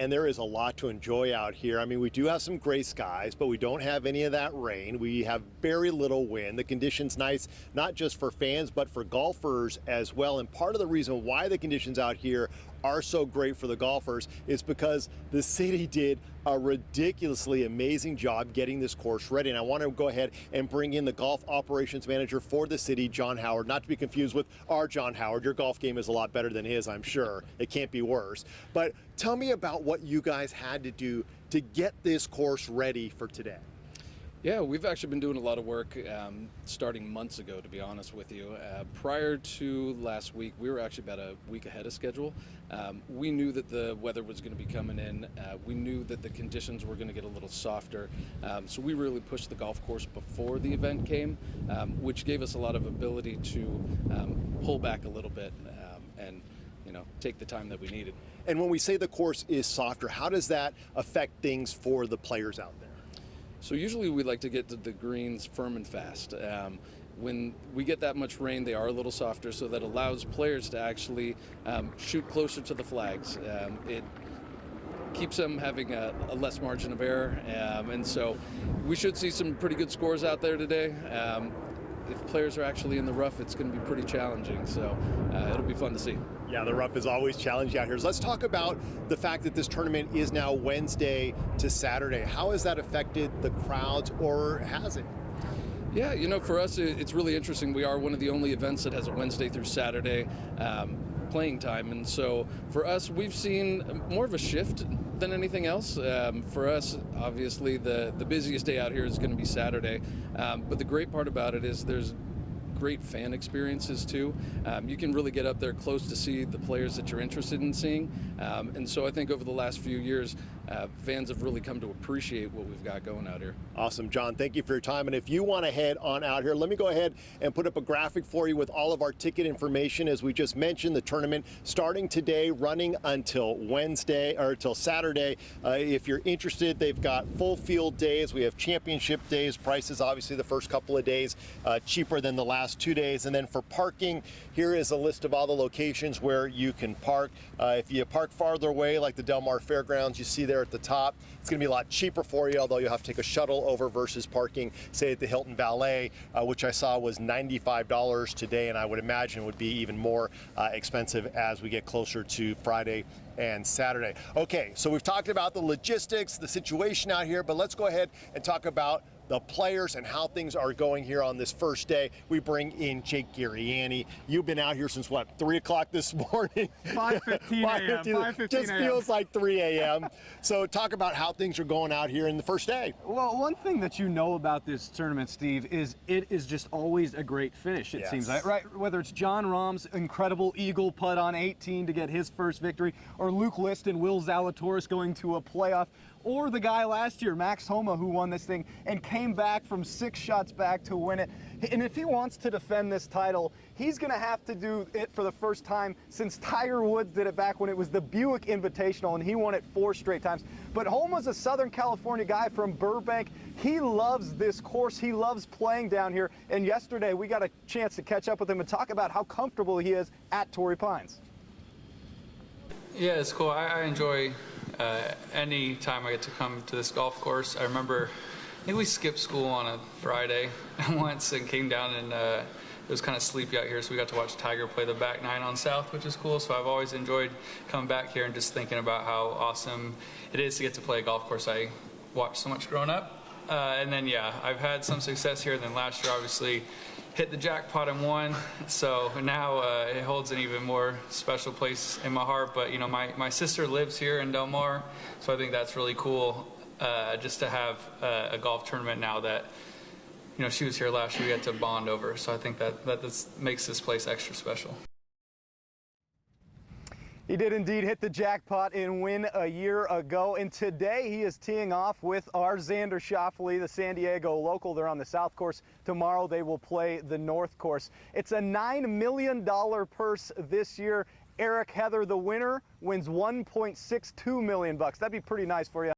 And there is a lot to enjoy out here. I mean, we do have some gray skies, but we don't have any of that rain. We have very little wind. The conditions nice, not just for fans, but for golfers as well. And part of the reason why the conditions out here are so great for the golfers is because the city did a ridiculously amazing job getting this course ready. And I want to go ahead and bring in the golf operations manager for the city, John Howard, not to be confused with our John Howard. Your golf game is a lot better than his, I'm sure. It can't be worse. But tell me about what you guys had to do to get this course ready for today. Yeah, we've actually been doing a lot of work starting months ago, to be honest with you. Prior to last week, we were actually about a week ahead of schedule. We knew that the weather was going to be coming in. We knew that the conditions were going to get a little softer. So we really pushed the golf course before the event came, which gave us a lot of ability to pull back a little bit and take the time that we needed. And when we say the course is softer, how does that affect things for the players out there? So usually we like to get the greens firm and fast. When we get that much rain, they are a little softer, so that allows players to actually shoot closer to the flags. It keeps them having a less margin of error, and so we should see some pretty good scores out there today. If players are actually in the rough, it's going to be pretty challenging, so it'll be fun to see. Yeah, the rough is always challenging out here. So let's talk about the fact that this tournament is now Wednesday to Saturday. How has that affected the crowds, or has it? Yeah, for us, it's really interesting. We are one of the only events that has a Wednesday through Saturday playing time. And so for us, we've seen more of a shift than anything else. For us, obviously, the busiest day out here is going to be Saturday. But the great part about it is there's great fan experiences too. You can really get up there close to see the players that you're interested in seeing. And so I think over the last few years, fans have really come to appreciate what we've got going out here. Awesome, John. Thank you for your time. And if you want to head on out here, let me go ahead and put up a graphic for you with all of our ticket information. As we just mentioned, the tournament starting today, running until Wednesday or until Saturday. If you're interested, they've got full field days. We have championship days. Prices, obviously, the first couple of days cheaper than the last 2 days. And then for parking, here is a list of all the locations where you can park. If you park farther away, like the Del Mar Fairgrounds, you see there at the top, it's going to be a lot cheaper for you, although you'll have to take a shuttle over versus parking, say, at the Hilton Valet, which I saw was $95 today, and I would imagine would be even more expensive as we get closer to Friday and Saturday. Okay, so we've talked about the logistics, the situation out here, but let's go ahead and talk about the players and how things are going here on this first day. We bring in Jake Garriani. You've been out here since what, 3 o'clock this morning? 5:15 a.m. 5:15 Just feels like 3 a.m. So talk about how things are going out here in the first day. Well, one thing that you know about this tournament, Steve, is it is just always a great finish, it seems like, right? Whether it's John Rahm's incredible eagle putt on 18 to get his first victory, or Luke List and Will Zalatoris going to a playoff, or the guy last year, Max Homa, who won this thing and came back from 6 shots back to win it. And if he wants to defend this title, he's going to have to do it for the first time since Tiger Woods did it back when it was the Buick Invitational, and he won it 4 straight times. But Homa's a Southern California guy from Burbank. He loves this course. He loves playing down here. And yesterday, we got a chance to catch up with him and talk about how comfortable he is at Torrey Pines. Yeah, it's cool. I enjoy any time I get to come to this golf course. I remember, I think we skipped school on a Friday once and came down, and it was kind of sleepy out here, so we got to watch Tiger play the back 9 on South, which is cool. So I've always enjoyed coming back here and just thinking about how awesome it is to get to play a golf course I watched so much growing up. And then, yeah, I've had some success here. And then last year, obviously, hit the jackpot and won. So now it holds an even more special place in my heart. But, my sister lives here in Del Mar, so I think that's really cool just to have a golf tournament now that, she was here last year, we had to bond over. So I think that makes this place extra special. He did indeed hit the jackpot and win a year ago, and today he is teeing off with our Xander Schauffele, the San Diego local. They're on the South Course. Tomorrow they will play the North Course. It's a $9 million purse this year. Eric Heather, the winner, wins $1.62 million. That'd be pretty nice for you.